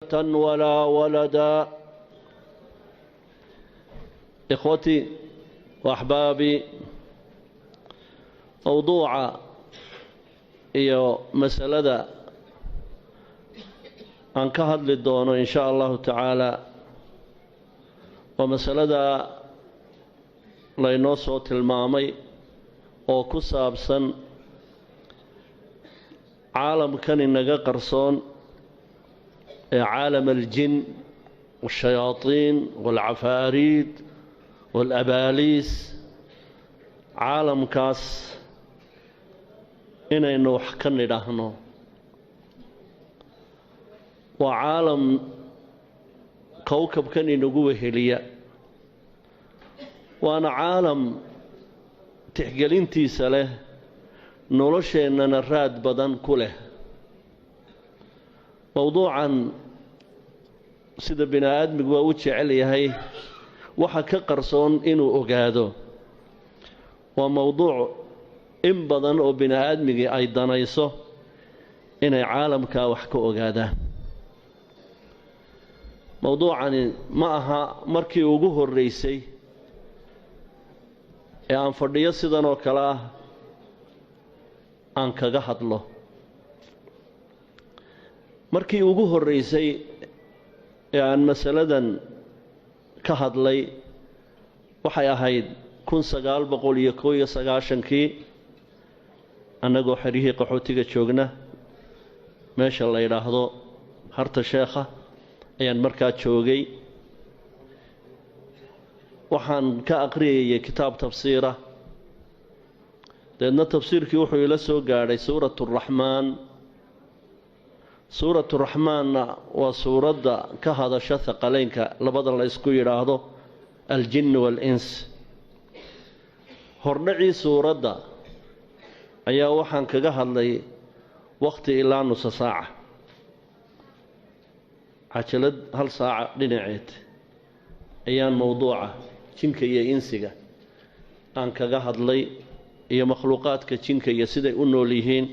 ولا ولدا. إخوتي وأحبابي، موضوع مسألة aan ka hadli doono in sha allahu tacaala waa masalada laynoo soo tilmaamay oo ku saabsan caalamkan inaga qarsoon ee caalam aljin والشياطين والعفاريت والأباليس caalamkaas inaynu wax ka nidhaahno. waa caalam kowkabkan inagu weheliya, waana caalam tixgelintiisa leh, nolosheennana raad badan ku leh. mowduucan sida bini aadmigu waa u jecel yahay waxa ka qarsoon inuu ogaado. waa mowduuc in badan oo bini aadmigii ay danayso inay caalamkaa wax ka ogaadaan. mowduucani ma aha markii ugu horreysay ee aan fadhiyo sidan oo kale ah aan kaga hadlo. markii ugu horreysay ee aan masaladan ka hadlay waxay ahayd 1991kii annagoo xeryihii qaxootiga joogna meesha la yidhaahdo harta sheekha ayaan markaa joogay. waxaan ka aqriyayay kitaab tafsiira, deedna tafsiirkii wuxuu ila soo gaadhay suuraturaxmaan. suuraturaxmaanna waa suuradda ka hadasha haqaleynka labada la isku yidhaahdo aljin wal-ins. hordhacii suuradda ayaa waxaan kaga hadlay waqti ilaa nusa saaca, cajalad hal saaca dhinaceed ayaan mowduuca jinka iyo insiga aan kaga hadlay iyo makhluuqaadka jinka iyo siday u nool yihiin.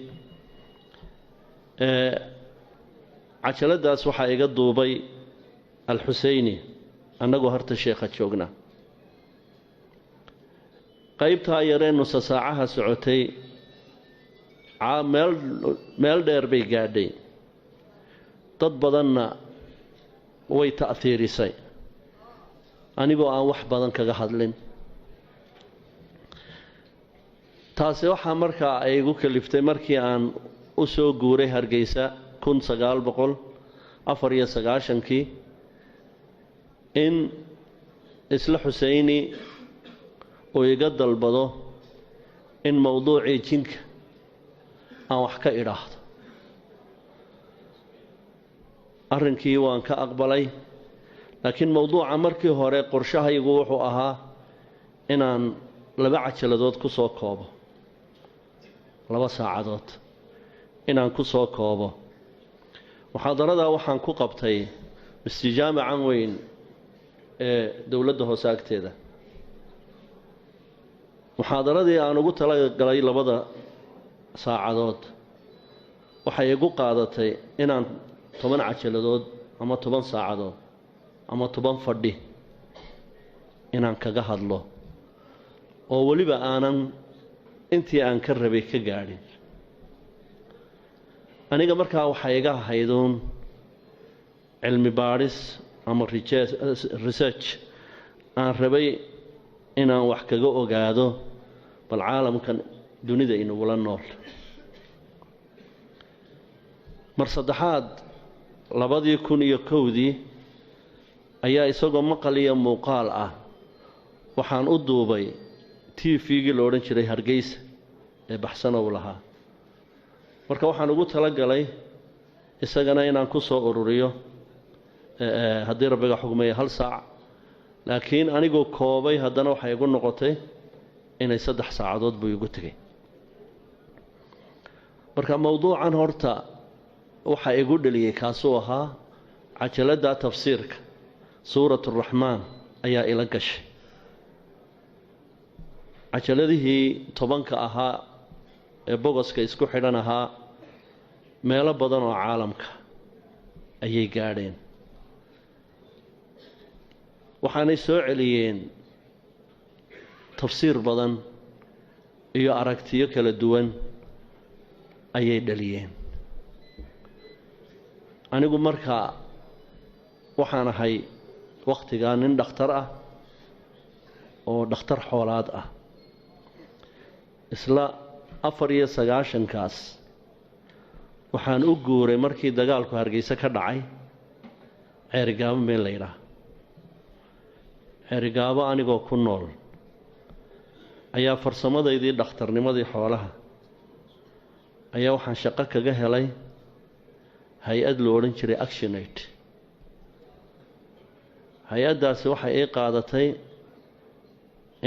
cajaladaas waxaa iga duubay alxuseyni annagoo harta sheekha joogna. qaybtaa yaree nusa saacaha socotay meel dheer bay gaadhay, dad badanna way ta'hiirisay anigoo aan wax badan kaga hadlin. taasi waxaa markaa ay igu kaliftay markii aan u soo guuray Hargeysa 1994kii in isla Xuseyni oo iga dalbado in mowduucii jinka aan wax ka idhaahdo. arrinkii waan ka aqbalay, laakiin mowduuca markii hore qorshahaygu wuxuu ahaa inaan 2 cajaladood ku soo koobo, 2 saacadood inaan ku soo koobo. muxaadaradaa waxaan ku qabtay jaamican weyn ee dowladda hoose agteeda. muxaadaradii aan ugu talagalay 2 saacadood waxay igu qaadatay inaan 10 cajaladood ama 10 saacadood ama 10 fadhi inaan kaga hadlo, oo weliba aanan intii aan ka rabay ka gaadhin. aniga markaa waxay iga hayduun cilmi baadhis ama research aan rabay inaan wax kaga ogaado bal caalamkan dunida inagula nool. mar saddexaad 2001dii ayaa isagoo maqal iyo muuqaal ah waxaan u duubay TV-gii la odhan jiray Hargeysa ee baxsanow lahaa. marka waxaan ugu talagalay isagana inaan ku soo ururiyo haddii rabbiga xugmaya 1 saac, laakiin anigoo koobay haddana waxay igu noqotay inay 3 saacadood buu igu tegay. marka mowduucan horta waxa igu dhaliyay kaasuu ahaa cajalada tafsiirka suuraturaxmaan ayaa ila gashay. cajaladihii 10ka ahaa ee bogoska isku xidhan ahaa meelo badan oo caalamka ayay gaadheen waxaanay soo celiyeen tafsiir badan iyo aragtiyo kala duwan ayay dhaliyeen anigu markaa waxaan ahay waqtigaa nin dhakhtar ah oo dhakhtar xoolaad ah isla 94kaas waxaan u guuray markii dagaalku Hargeysa ka dhacay Ceerigaabo meel la yiraahdo Ceerigaabo anigoo ku nool ayaa farsamadeedii dhakhtarnimadii xoolaha ayaa waxaan shaqo kaga helay hay-ad loo odhan jiray Actionaid hay-adaasi waxay ii qaadatay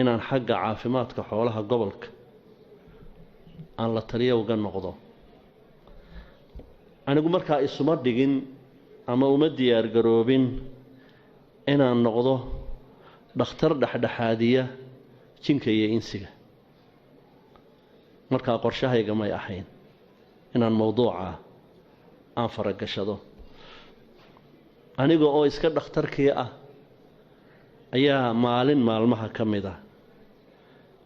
inaan xagga caafimaadka xoolaha gobolka aan la taliyo uga noqdo anigu markaa isuma dhigin ama uma diyaar garoobin inaan noqdo dhakhtar dhexdhexaadiya jinka iyo insiga markaa qorshahayga may ahayn inaan mowduuca aan faragashado aniga oo iska dhakhtarkii ah ayaa maalin maalmaha ka mid ah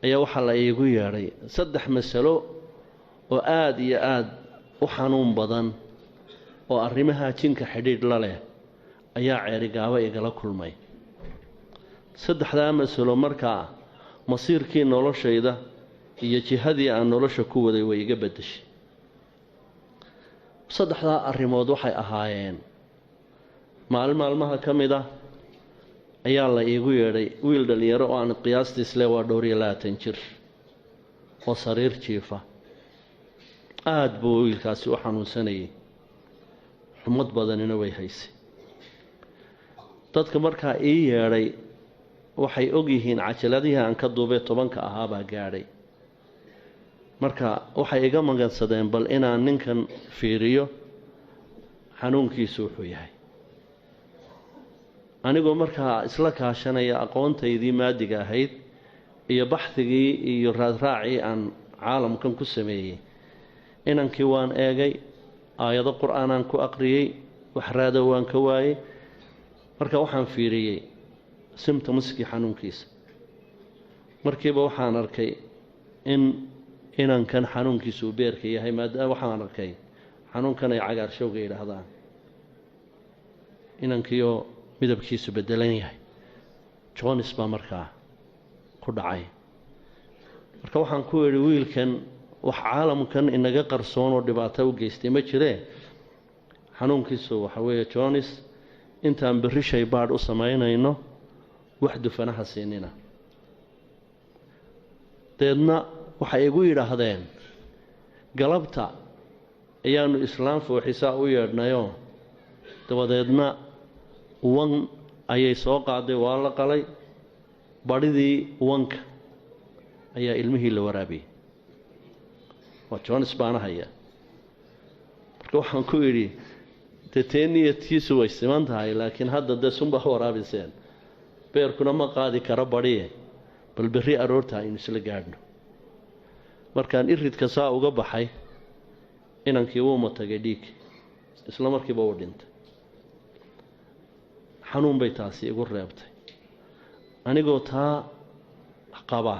ayaa waxaa la iigu yeedhay 3 mas'alo oo aad iyo aad u xanuun badan oo arrimaha jinka xidhiidh la leh ayaa Ceerigaabo igala kulmay 3 mas'alo markaa masiirkii noloshayda iyo jihadii aan nolosha ku waday way iga bedeshay 3 arrimood waxay ahaayeen maalmaha ka mid ah ayaa la iigu yeedhay wiil dhalinyaro oo aan qiyaastii le waa 20 jir oo sariir jiifa aad buu wiilkaasi u xanuunsanayay xumad badanina way haysay dadka markaa ii yeedhay waxay og yihiin cajaladihii aan ka duubay 10ka ahaa baa gaadhay marka waxay iga magansadeen bal inaan ninkan fiiriyo xanuunkiisu wuxuu yahay anigoo markaa isla kaashanaya aqoontaydii maadiga ahayd iyo baxthigii iyo raadraacii aan caalamkan ku sameeyey inankii waan eegay aayado qur'aanaan ku aqriyey wax raado waan ka waayey marka waxaan fiiriyey symptomskii xanuunkiisa markiiba waxaan arkay inankan xanuunkiisu uu beerka yahay maadaama waxaan arkay xanuunkan ay cagaarshowga yidhaahdaan inankiioo midabkiisu bedelan yahay Jones baa markaa ku dhacay marka waxaan ku yiri wiilkan wax caalamkan inaga qarsoon oo dhibaato u geystay ma jiree xanuunkiisu waxa weeye Jones intaan berri shay baad u sameynayno wax dufanaha siinina deedna waxay igu yiraahdeen galabta ayaanu islaam fooxisaa u yeedhnayo dabadeedna wan ayay soo qaaday waa la qalay badhidii wanka ayaa ilmihii la waraabiyay waa Jones baana haya marka waxaan ku yidhi teeniyaatiisu way siman tahay laakiin hadda de sunba waraabiseen beerkuna ma qaadi karo badhiye bal berri aroorta aynu isla gaadhno markaan iridka saa uga baxay inankii wuu matagay dhiig isla markiiba uu dhintay xanuun bay taasi igu reebtay anigoo taa qaba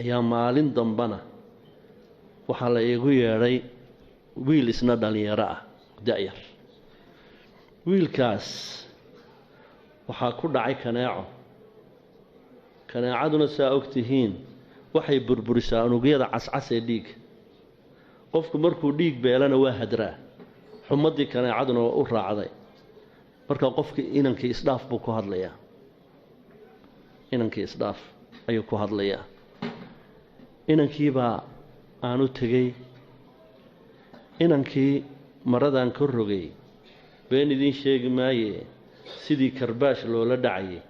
ayaa maalin dambana waxaa la iigu yeedhay wiil isna dhalinyaro ah da'yar wiilkaas waxaa ku dhacay kaneecaduna saa ogtihiin waxay burburisaa unugyada cascas ee dhiig qofku markuu dhiig beelana waa hadraa xumadii kaneecaduna waa u raacday marka qofkii inankii isdhaaf buu ku hadlayaa inankii isdhaaf ayuu ku hadlayaa inankiibaa aanu tegey inankii maradan ka rogay been idiin sheegi maaye sidii karbaash loola dhacayay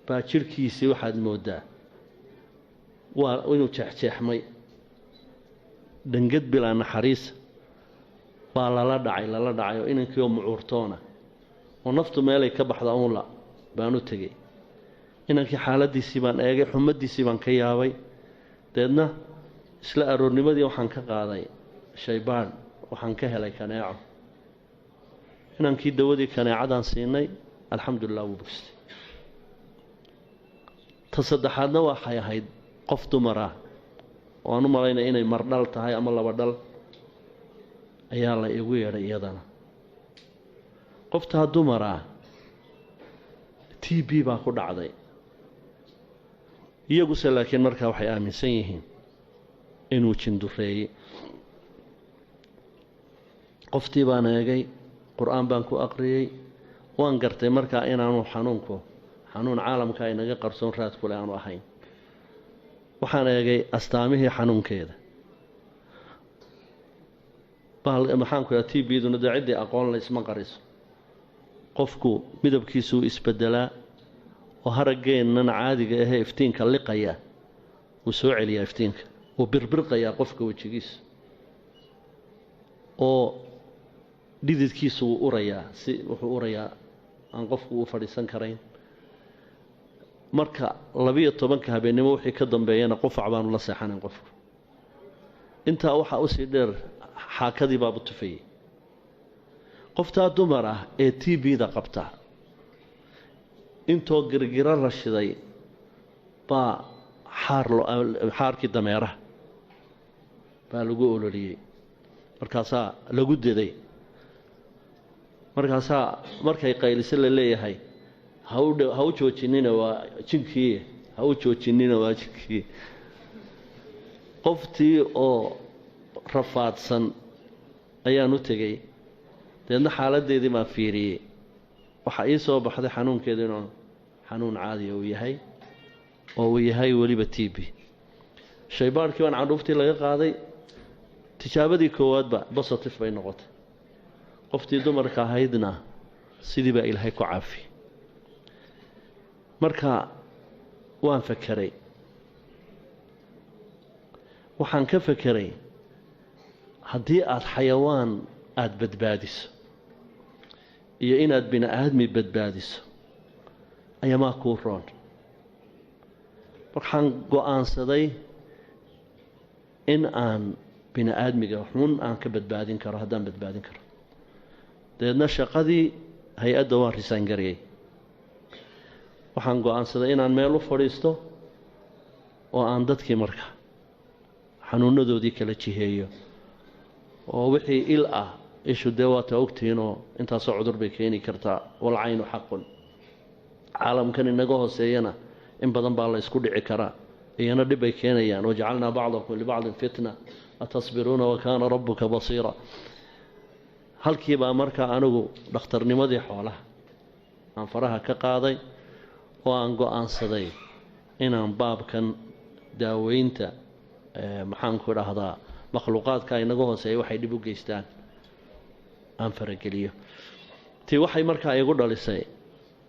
baa jirkiisii waxaad moodaa waa inuu jeexjeexmay dhangad bilaa naxariisa baa lala dhacay oo inankii oo mucuurtoona oo naftu meelay ka baxda uunla baan u tegey inankii xaaladiisii baan eegay xumadiisii baan ka yaabay deedna isla aroornimadii waxaan ka qaaday shaybaadh waxaan ka helay kaneeco inankii dawadii kaneecadaan siinay alxamdulilah wuu bogsay ta saddexaadna waxay ahayd qof dumar ah oo aan u malaynaya inay mardhal tahay ama laba dhal ayaa la igu yeedhay iyadana qoftaa dumar ah TB baa ku dhacday iyaguse laakiin markaa waxay aaminsan yihiin inuu jindureeyey qoftii baan eegay qur-aan baan ku aqriyey waan gartay markaa inaanu xanuun caalamka inaga qarsoon raad kule aanu ahayn waxaan eegay astaamihii xanuunkeeda maxaan ku yahay TB-duna dee ciddii aqoon la isma qariso qofku midabkiisuu isbedelaa oo haraggeennan caadiga ahee iftiinka liqaya wuu soo celiyaa iftiinka wuu birbirqayaa qofka wejigiisa oo dhididkiisu wuu urayaa wuxuu urayaa aan qofku u fadhiisan karayn marka 12 habeenimo wixii ka dambeeyana qufac baanu la seexanayn qofku intaa waxaa usii dheer xaakadii baabu tufayey qoftaa dumar ah ee TB-da qabta intoo girgira la shiday baa xaarkii dameeraha baa lagu ololiyey markaasaa lagu deday markaasaa markay qaylisa la leeyahay ha u joojinina waa jinkii ha u joojinina waa jinkii qoftii oo rafaadsan ayaan u tegey deedna xaaladeedii baan fiiriyey waxaa ii soo baxday xanuunkeedu inuu xanuun caadiya uu yahay oo uu yahay weliba TB shaybaarkii baan candhuuftii laga qaaday tijaabadii koowaadba positive bay noqotay qoftii dumarka ahaydna sidii baa ilaahay ku caafi marka waan fakeray waxaan ka fakeray haddii aad xayawaan aada badbaadiso iyo inaad bini aadmi badbaadiso ayamaa kuu roon waxaan go'aansaday in aan bini aadmiga xun aan ka badbaadin karo haddaan badbaadin karo dabeedna shaqadii hay-adda waan risaan gariyey waxaan go'aansaday inaan meel u fadhiisto oo aan dadkii marka xanuunadoodii kala jiheeyo oo wixii il ah ishu dee waata ogtihiinoo intaasoo cudur bay keeni kartaa walcaynu xaqun caalamkan inaga hooseeyana in badan baa la isku dhici karaa iyana dhib bay keenayaan wajacalnaa bacdakum libacdin fitna atasbiruuna wakaana rabbuka basiira halkiibaa markaa anigu dhakhtarnimadii xoolaha aan faraha ka qaaday oo aan go'aansaday inaan baabkan daaweynta maxaanku idhaahdaa makhluuqaadka inaga hooseeya waxay dhib u geystaan aan farageliyo tii waxay markaa igu dhalisay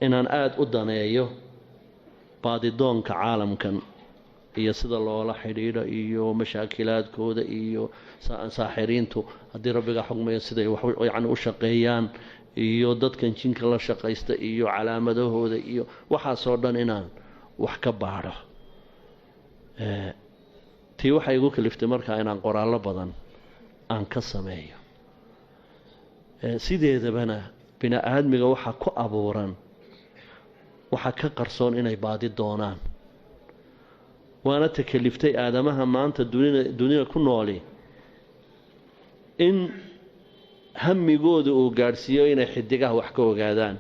inaan aada u daneeyo baadidoonka caalamkan iyo sida loola xidhiidho iyo mashaakilaadkooda iyo saaxiriintu haddii rabbiga xugmayo siday yacni u shaqeeyaan iyo dadkan jinka la shaqaysta iyo calaamadahooda iyo waxaasoo dhan inaan wax ka baadho tii waxay igu kaliftay markaa inaan qoraallo badan aan ka sameeyo sideedabana bini aadmiga waxaa ku abuuran waxaa ka qarsoon inay baadi doonaan waana takaliftay aadamaha maanta dunida ku nooli in hamigooda uu gaadhsiiyo inay xidigaha wax ka ogaadaan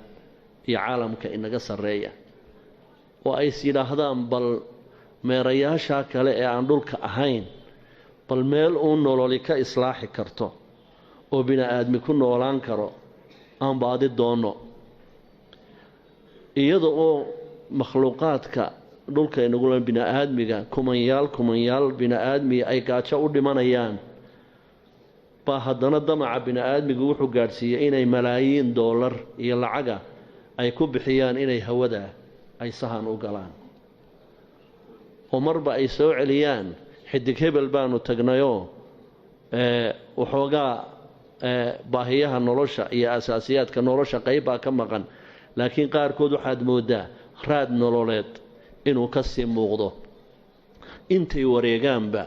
iyo caalamka inaga sarreeya oo ay is yidhaahdaan bal meerayaashaa kale ee aan dhulka ahayn bal meel uu nololi ka islaaxi karto oo bini aadmi ku noolaan karo aan baadi doonno iyada oo makhluuqaadka dhulka inagula bini aadmiga kumanyaal bini aadmiga ay gaajo u dhimanayaan baa haddana damaca bini aadmigu wuxuu gaadhsiiyey inay malaayiin doolar iyo lacaga ay ku bixiyaan inay hawada ay sahan u galaan oo marba ay soo celiyaan xidig hebel baanu tagnayoo waxoogaa baahiyaha nolosha iyo asaasiyaadka nolosha qayb baa ka maqan laakiin qaarkood waxaad mooddaa raad nololeed inuu ka sii muuqdo intay wareegaanba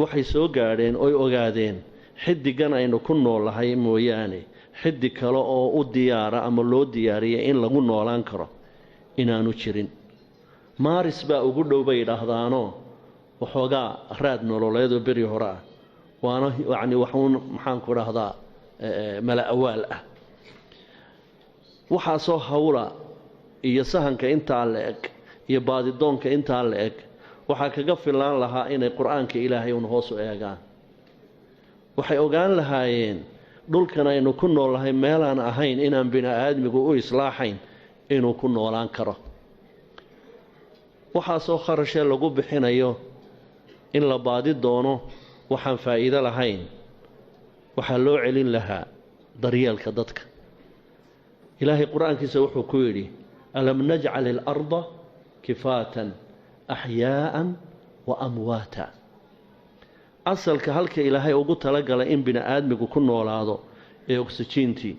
waxay soo gaadheen oy ogaadeen xidigan aynu ku noolahay mooyaane xiddi kale oo u diyaara ama loo diyaariyay in lagu noolaan karo inaanu jirin. maaris baa ugu dhow bay yidhaahdaanoo waxoogaa raad nololeed oo beri hore ah, waana yacni waxuun maxaanku dhahdaa mala awaal ah. waxaasoo hawla iyo sahanka intaa la eg iyo baadidoonka intaa la eg waxaa kaga filaan lahaa inay qur-aanka ilaahay un hoos u eegaan. waxay ogaan lahaayeen dhulkan aynu ku noolnahay meelaan ahayn inaan bini aadmigu u islaaxayn inuu ku noolaan karo. waxaasoo kharashee lagu bixinayo in la baadi doono waxaan faa'iido lahayn waxaa loo celin lahaa daryeelka dadka. ilaahay qur-aankiisa wuxuu ku yidhi alam najcal ilarda kifaatan axyaa'an wa amwaata. asalka halka ilaahay ugu talagalay in bini aadmigu ku noolaado ee oksijiintii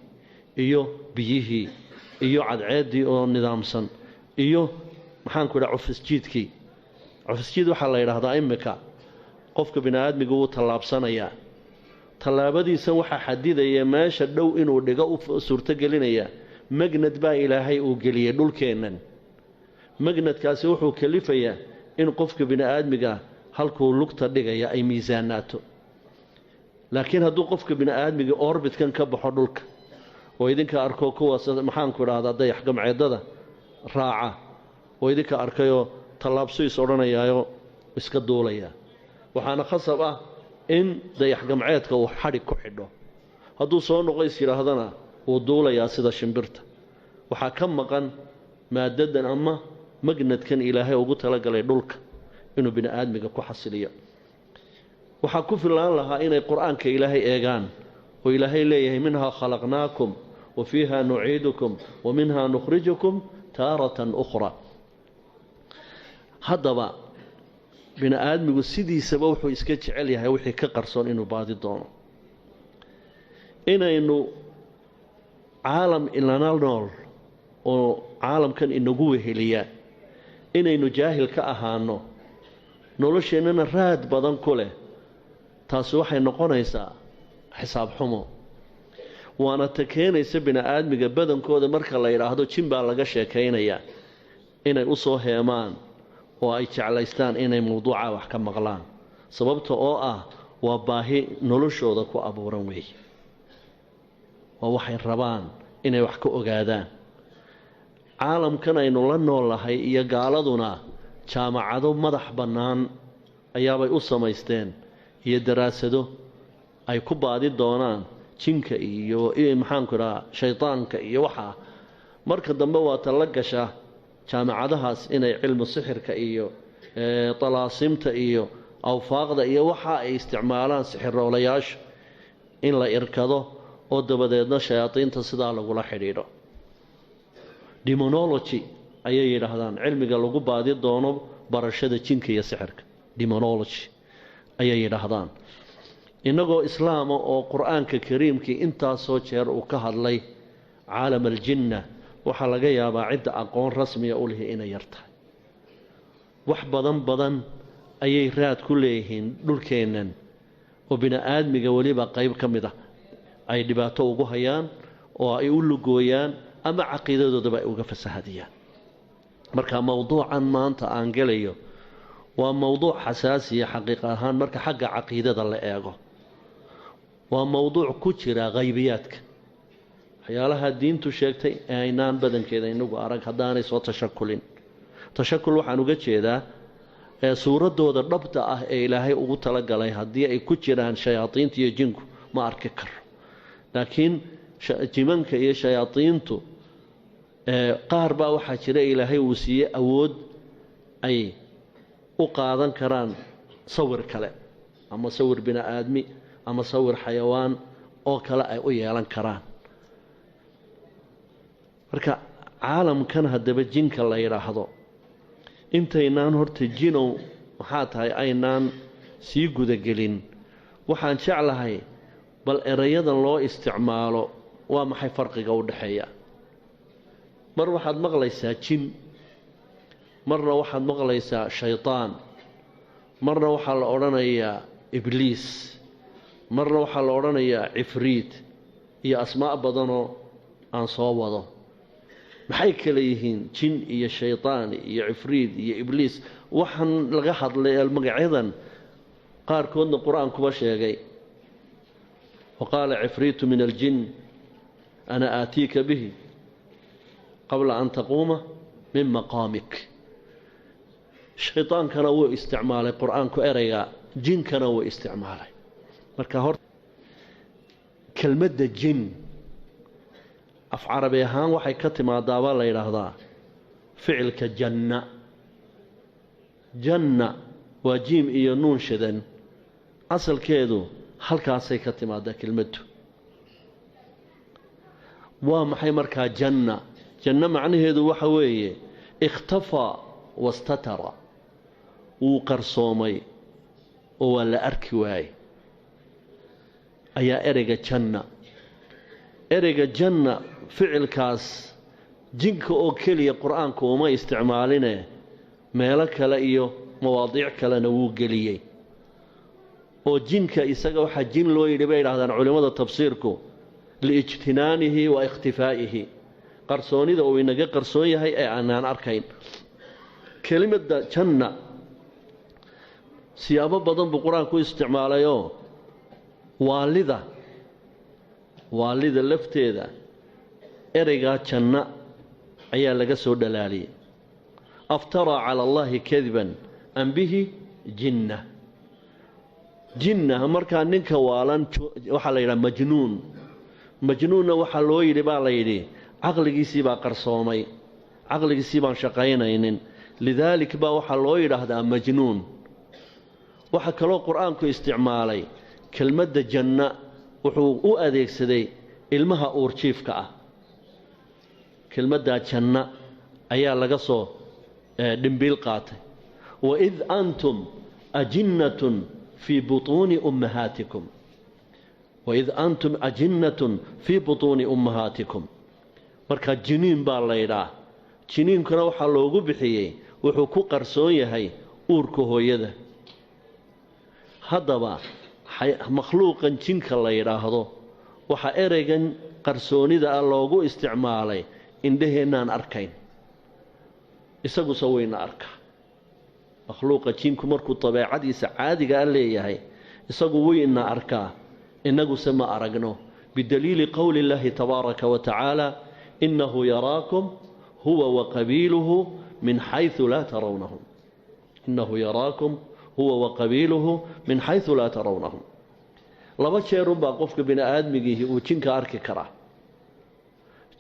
iyo biyihii iyo cadceeddii oo nidaamsan iyo maxaanku idhaha cufisjiidkii. cufisjiid waxaa la yidhaahdaa imika qofka bini aadmigu wuu tallaabsanayaa, tallaabadiisan waxaa xadidaya meesha dhow inuu dhigo u suurtogelinaya magnad baa ilaahay uu geliyey dhulkeennan. magnadkaasi wuxuu kalifayaa in qofka bini aadmiga halkuu lugta dhigaya ay miisaanaato. laakiin hadduu qofka bini aadmiga orbitkan ka baxo dhulka oo idinka arko kuwaas maxaanku idhahdaa dayax gamceedada raaca oo idinka arkayoo tallaabsu is odhanayaayo iska duulaya, waxaana khasab ah in dayax gamceedka uu xadhig ku xidho. hadduu soo noqo is yidhaahdana wuu duulayaa sida shimbirta. waxaa ka maqan maadadan ama magnadkan ilaahay ugu talagalay dhulka inuu bini aadmiga ku xasiliyo. waxaa ku filaan lahaa inay qur-aanka ilaahay eegaan oo ilaahay leeyahay minhaa khalaqnaakum wa fiiha nuciidukum wa minhaa nukhrijukum taaratan ukhra. haddaba bini aadmigu sidiisaba wuxuu iska jecel yahay wixii ka qarsoon inuu baadi doono. inaynu caalam ilana nool oo caalamkan inagu weheliyaa inaynu jaahil ka ahaano nolosheennana raad badan ku leh, taasi waxay noqonaysaa xisaab xumo. waana ta keenaysa bini aadmiga badankooda marka la yidhaahdo jin baa laga sheekaynayaa inay u soo heemaan oo ay jeclaystaan inay mawduuca wax ka maqlaan, sababta oo ah waa baahi noloshooda ku abuuran weeye. waa waxay rabaan inay wax ka ogaadaan. caalamkan aynu la noolnahay iyo gaaladuna jaamacado madax bannaan ayaabay u samaysteen iyo daraasado ay ku baadi doonaan jinka iyo maxaanku idhaha shaydaanka iyo waxaa. marka dambe waa ta la gasha jaamacadahaas inay cilmu sixirka iyo talaasimta iyo awfaaqda iyo waxa ay isticmaalaan sixiroolayaasha in la irkado oo dabadeedna shayaadiinta sidaa lagula xidhiidho. demonology ayay yidhaahdaan cilmiga lagu baadi doono barashada jinka iyo sixirka. demonology ayay yidhaahdaan. innagoo islaama oo qur-aanka kariimkii intaasoo jeer uu ka hadlay caalam aljinna, waxaa laga yaabaa cidda aqoon rasmiya u lihi inay yar tahay. wax badan ayay raad ku leeyihiin dhulkeennan oo bini aadmiga weliba qayb ka mid ah ay dhibaato ugu hayaan oo ay u lugooyaan ama caqiidadoodaba ay uga fasahadiyaan. marka mawduucan maanta aan gelayo waa mawduuc xasaasiya xaqiiq ahaan marka xagga caqiidada la eego. waa mawduuc ku jira qaybiyaadka, waxyaalaha diintu sheegtay ee aynaan badankeeda inagu arag haddaanay soo tashakulin. tashakul waxaan uga jeedaa suuraddooda dhabta ah ee ilaahay ugu talagalay haddii ay ku jiraan shayaadiinta iyo jinku ma arki karo. laakiin jimanka iyo shayaadiintu qaar baa waxaa jira ilaahay uu siiyey awood ay u qaadan karaan sawir kale ama sawir bini aadmi ama sawir xayawaan oo kale ay u yeelan karaan. marka caalamkan haddaba jinka la yidhaahdo intaynaan horta jinow maxaa tahay aynaan sii gudagelin, waxaan jeclahay bal erayadan loo isticmaalo waa maxay farqiga u dhexeeya. mar waxaad maqlaysaa jin, marna waxaad maqlaysaa shaydaan, marna waxaa la odhanayaa ibliis, marna waxaa la odhanayaa cifriid, iyo asmaa badanoo aan soo wado maxay kala yihiin jin iyo shaytaan iyo cifriid iyo ibliis waxaan laga hadlay magacyadan qaarkoodna qur-aankuba sheegay waqaala cifriitu min aljin ana aatiika bihi qabla an taquuma min maqaamik shaytaankana wuu isticmaalay qur-aanku ereyga jinkana wuu isticmaalay marka horta kelmadda jin af carabi ahaan waxay ka timaadaa baa la yidhaahdaa ficilka janna janna waa jiim iyo nuun shidan asalkeedu halkaasay ka timaadaa kelmaddu waa maxay markaa janna janno macnaheedu waxa weeye ikhtafaa wastatara wuu qarsoomay oo waa la arki waayey ayaa ereyga janna ereyga janna ficilkaas jinka oo keliya qur-aanku uma isticmaaline meelo kale iyo mawaadiic kalena wuu geliyey oo jinka isaga waxaa jin loo yidhi bay yidhahdaan culimmada tafsiirku liijtinaanihi wa ikhtifaa'ihi qarsoonida uu inaga qarsoon yahay ee aanaan arkayn kelimadda janna siyaabo badan buu qur-aanku isticmaalayoo waalida lafteeda ereygaa janna ayaa laga soo dhalaaliyey aftaraa cala allaahi kadiban an bihi jinna markaa ninka waalan waxaa la yidhaha majnuunna waxaa loo yidhi baa la yidhi caqligiisii baa qarsoomay caqligiisii baan shaqaynaynin lidaalik baa waxaa loo yidhaahdaa majnuun waxaa kaloo qur-aanku isticmaalay kelmadda janna wuxuu u adeegsaday ilmaha uurjiifka ah kelmaddaa janna ayaa laga soo dhimbiil qaatay waid antum ajinnatun fii butuuni ummahaatikum waid antum ajinnatun fii butuuni ummahaatikum markaa jiniin baa laydhaa jiniinkuna waxaa loogu bixiyey wuxuu ku qarsoon yahay uurka hooyada haddaba makhluuqan jinka la yidhaahdo waxaa ereygan qarsoonida ah loogu isticmaalay indhaheennaan arkayn isaguse wayna arkaa makhluuqa jinku markuu dabeecadiisa caadiga a leeyahay isagu wayna arkaa innaguse ma aragno bidaliili qowli illaahi tabaaraka wa tacaala innahu yaraakum huwa waqabiiluhu min xaysu laa tarawnahum innahu yaraakum huwa waqabiiluhu min xaysu laa tarawnahum laba jeerunbaa qofka bini aadmigiihi uu jinka arki karaa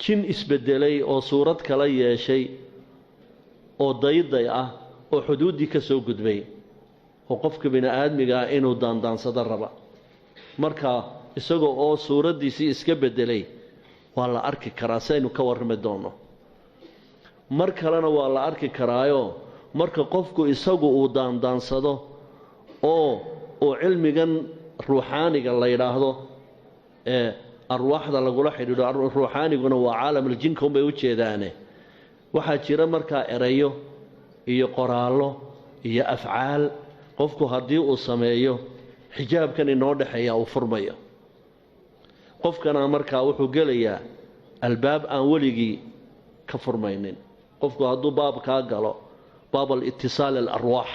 jin isbedelay oo suurad kala yeeshay oo dayday ah oo xuduuddii ka soo gudbay oo qofka bini aadmiga ah inuu daandaansado raba markaa isagoo oo suuraddiisii iska bedelay waa la arki karaa saynu ka warrami doonno mar kalena waa la arki karaayo marka qofku isagu uu daandaansado oo uu cilmigan ruuxaaniga la yidhaahdo ee arwaaxda lagula xidhiidho ruuxaaniguna waa caalamuljinka unbay u jeedaane waxaa jira markaa erayo iyo qoraallo iyo afcaal qofku haddii uu sameeyo xijaabkan inoo dhexeeya uu furmayo qofkana markaa wuxuu gelayaa albaab aan weligii ka furmaynin qofku hadduu baab kaa galo baab alitisaal alarwaax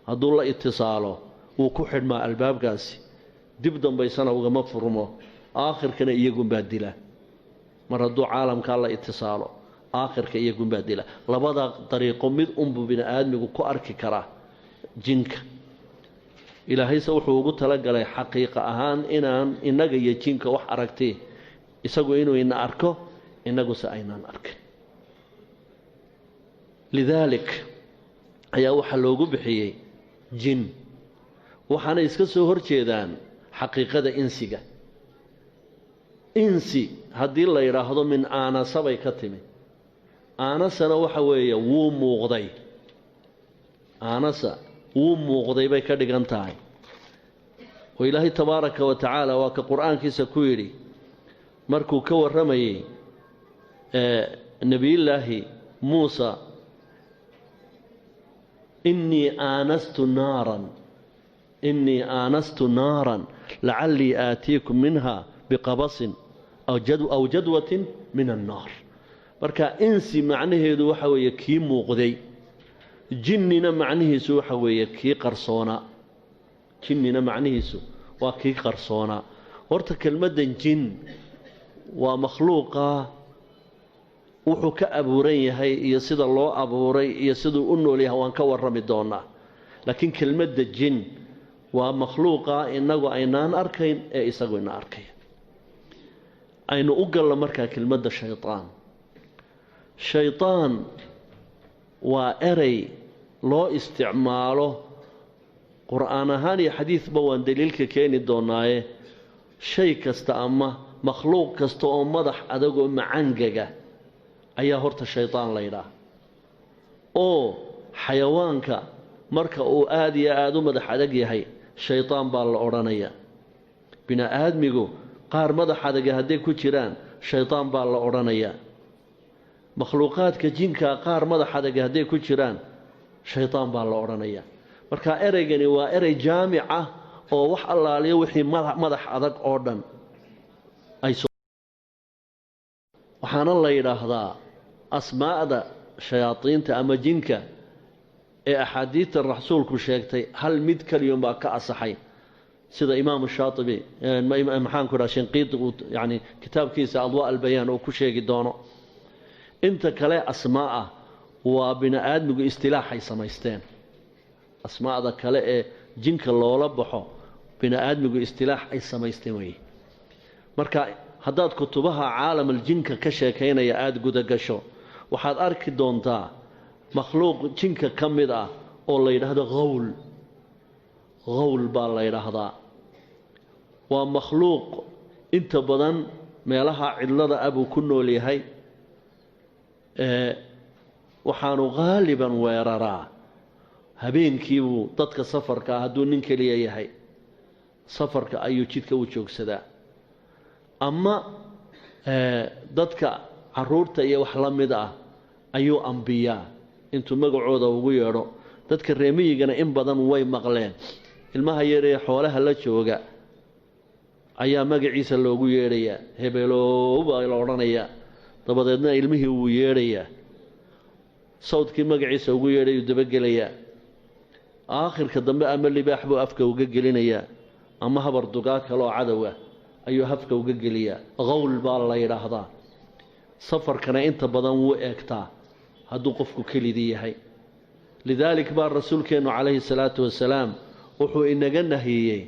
hadduu la itisaalo wuu ku xidhmaa albaabkaasi dib dambaysana ugama furmo aakhirkana iyagunbaa dila mar hadduu caalamkaa la itisaalo aakhirka iyagunbaa dila labada dariiqo mid unbuu bini aadmigu ku arki karaa jinka ilaahayse wuxuu ugu talagalay xaqiiqa ahaan inaan innaga iyo jinka wax aragtay isagu inuu ina arko innaguse aynaan arkin lidaalik ayaa waxaa loogu bixiyey jin waxaana iska soo hor jeedaan xaqiiqada insiga insi haddii la yidhaahdo min aanasa bay ka timi aanasana waxa weeye wuu muuqday aanasa wuu muuqday bay ka dhigan tahay oo ilaahay tabaaraka wa tacaala waa ka qur-aankiisa ku yidhi markuu ka warramayey nebiyullaahi muusa innii aanastu naaran lacallii aatiikum minha biqabasin أو جدوة من النار. marka insi macnaheedu waxa weeye kii muuqday, jinnina macnihiisu waxa weeye kii qarsoona. jinnina macnihiisu waa kii qarsoona. horta kelmaddan jin waa makhluuqa wuxuu ka abuuran yahay iyo sida loo abuuray iyo siduu u nool yahay waan ka warrami doonaa. laakiin kelmadda jin waa makhluuqa inagu aynaan arkayn ee isagu ina arkay. aynu u galno markaa kelmadda shaytaan. shaytaan waa erey loo isticmaalo qur'aan ahaan iyo xadiidba waan daliilka keeni doonaaye shay kasta ama makhluuq kasta oo madax adagoo macangaga ayaa horta shaytaan la yidhaah. oo xayawaanka marka uu aad iyo aad u madax adag yahay shaytaan baa la odhanayaa. bini aadmigu qaar madax adaga hadday ku jiraan shaytaan baa la odhanayaa. makhluuqaadka jinka qaar madax adaga hadday ku jiraan shaytaan baa la odhanayaa. marka ereygani waa erey jaamic ah oo wax allaaliyo wixii madax adag oo dhan ay waxaana la yidhaahdaa asmaa'da shayaadiinta ama jinka ee axaadiidta rasuulku sheegtay hal mid kaliyun baa ka asaxay, sida imaamu shaatibi maxaanku dhaha shinqiidi uu yani kitaabkiisa adwaa albayaan uu ku sheegi doono. inta kale asmaa ah waa bini aadmigu istilaaxay samaysteen. asmaa'da kale ee jinka loola baxo bini aadmigu istilaax ay samaysteen weeye. marka haddaad kutubaha caalamal jinka ka sheekaynaya aada gudagasho waxaad arki doontaa makhluuq jinka ka mid ah oo la yidhaahdo hawl. hawl baa la yidhaahdaa. waa makhluuq inta badan meelaha cidlada ah buu ku nool yahay. waxaanu qaaliban weeraraa habeenkiibuu dadka safarka ah hadduu nin keliya yahay safarka ayuu jidka u joogsadaa. ama dadka caruurta iyo wax la mid ah ayuu ambiyaa intuu magacooda ugu yeedho. dadka reemiyigana in badan way maqleen. ilmaha yaree xoolaha la jooga ayaa magaciisa loogu yeedhayaa. hebelow baa la odhanayaa. dabadeedna ilmihii wuu yeedhayaa. sawdkii magaciisa ugu yeedhayuu dabagelayaa. aakhirka dambe ama libaax buu afka uga gelinayaa ama habar dugaa kaleoo cadowah ayuu hafka uga geliyaa. hawl baa la yidhaahdaa. safarkana inta badan wuu eegtaa hadduu qofku kelidii yahay. lidaalik baa rasuulkeennu calayhi salaatu wasalaam wuxuu inaga nahiyey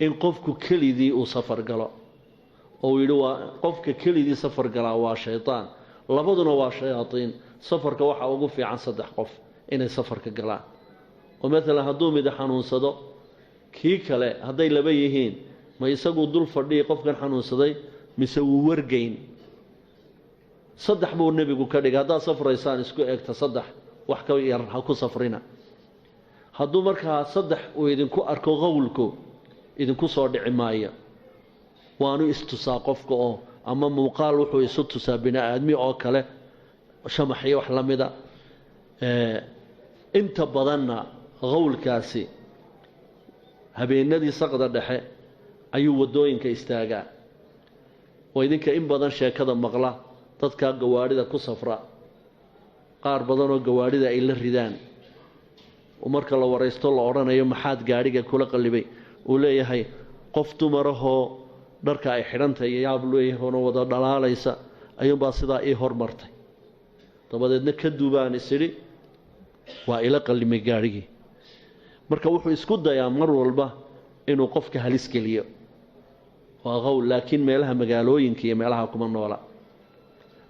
in qofku kelidii uu safar galo. oo uu yidhi waa qofka kelidii safar galaa waa shaytaan, labaduna waa shayaadiin. safarka waxaa ugu fiican 3 qof inay safarka galaan. oo maalan hadduu mid xanuunsado kii kale hadday laba yihiin ma isaguu dul fadhiyay qofkan xanuunsaday mise wuu wargayn. 3 buu nebigu ka dhigay. haddaad safraysaan isku eegta 3 wax ka yar ha ku safrina. hadduu markaa 3 uu idinku arko qowlku idinku soo dhici maayo. waanu istusaa qofka oo ama muuqaal wuxuu isu tusaa bini aadmi oo kale shamaxyo wax la mida. inta badanna qowlkaasi habeenadii saqda dhexe ayuu wadooyinka istaagaa. oo idinka in badan sheekada maqla dadka gawaarida ku safra qaar badan oo gawaarida ay la ridaan oo marka la wareysto la oranayo maxaad gaariga kula qalibay uu leeyahay qof dumarahoo dharka ay xidhantay yaab leeyahay wada dhalaalaysa ayuunbaa sidaa ii hormartay. dabadeedna ka duubaan isiri waa ila qalimay gaarigii. marka wuxuu isku dayaa mar walba inuu qofka halis geliyo. waa qawl, laakiin meelaha magaalooyinka iyo meelaha kuma noola.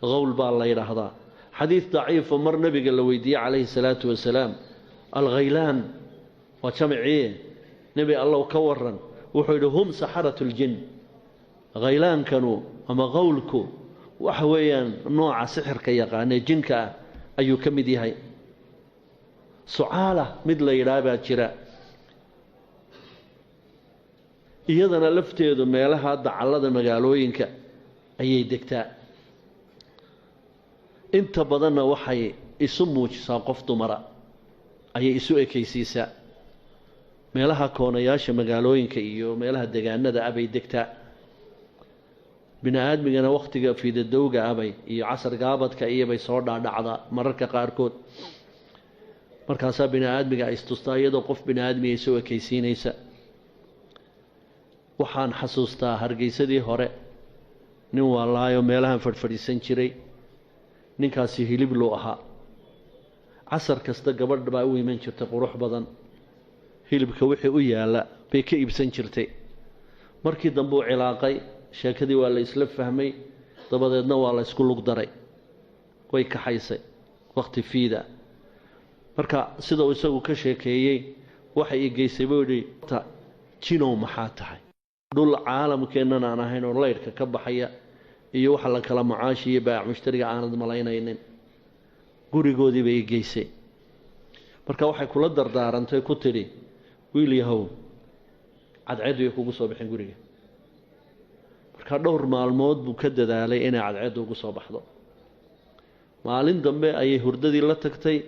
qawl baa la yidhaahdaa. xadiid daciifa mar nabiga la weydiiyey calayhi salaatu wasalaam alghaylaan waa jamciye nebi allow ka waran. wuxuu yidhi hum saxaratu ljin. haylaankanu ama qowlku waxa weeyaan nooca sixirka yaqaanee jinka ah ayuu ka mid yahay. sucaala mid la yidhaah baa jira. iyadana lafteedu meelaha dacallada magaalooyinka ayay degtaa. inta badanna waxay isu muujisaa qof dumara ayay isu ekaysiisaa. meelaha koonayaasha magaalooyinka iyo meelaha deegaanada ah bay degtaa. bini aadmigana waqtiga fiidadowga abay iyo casar gaabadka iyobay soo dhaadhacda mararka qaarkood markaasaa bini aadmiga ay istustaa iyadoo qof bini aadmiga soo ekaysiinaysa waxaan xasuustaa hargeysadii hore nin waalaayo meelahan fadhfadhiisan jiray ninkaasi hilib loo ahaa casar kasta gabadh baa u iman jirtay qurux badan hilibka wixii u yaala bay ka iibsan jirtay markii dambe uu cilaaqay sheekadii waa la isla fahmay dabadeedna waa la isku lug daray way kaxaysay waqti fiida marka sida uu isagu ka sheekeeyey waxay i geysay buu yidhi jinow maxaa tahay dhul caalamkeennan aan ahayn oo laydhka ka baxaya iyo waxa la kala macaashi iyo baac mushtariga aanad malaynaynin gurigoodii bay i geysay marka waxay kula dardaarantay ku tidhi wiil yahow cadceedu ay kugu soo bixin guriga marka dhowr maalmood buu ka dadaalay inay cadceedu ugu soo baxdo maalin dambe ayay hurdadii la tagtay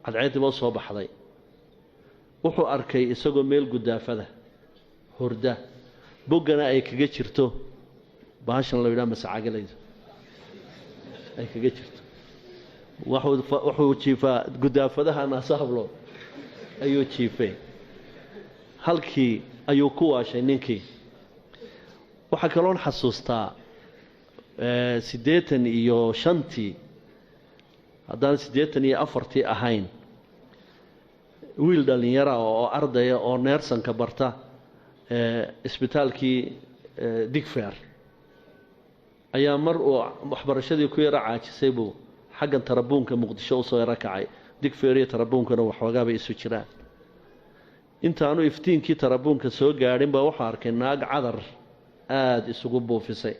cadceeddii baa soo baxday wuxuu arkay isagoo meel gudaafada hurda boggana ay kaga jirto baashan la yidhaha masacagalayda ay kaga jirto wuxuu jiifaa gudaafadaha naasahablo ayuu jiifay halkii ayuu ku waashay ninkii waxaa kaloon xasuustaa 85 haddaan 84 ahayn wiil dhallinyara oo ardaya oo neersanka barta isbitaalkii digfeer ayaa mar uu waxbarashadii ku yara caajisay buu xaggan tarabuunka muqdisho u soo yara kacay digfeer iyo tarabuunkana waxoogaa bay isu jiraan intaanu iftiinkii tarabuunka soo gaadhin baa wuxuu arkay naag cadar aada isugu buufisay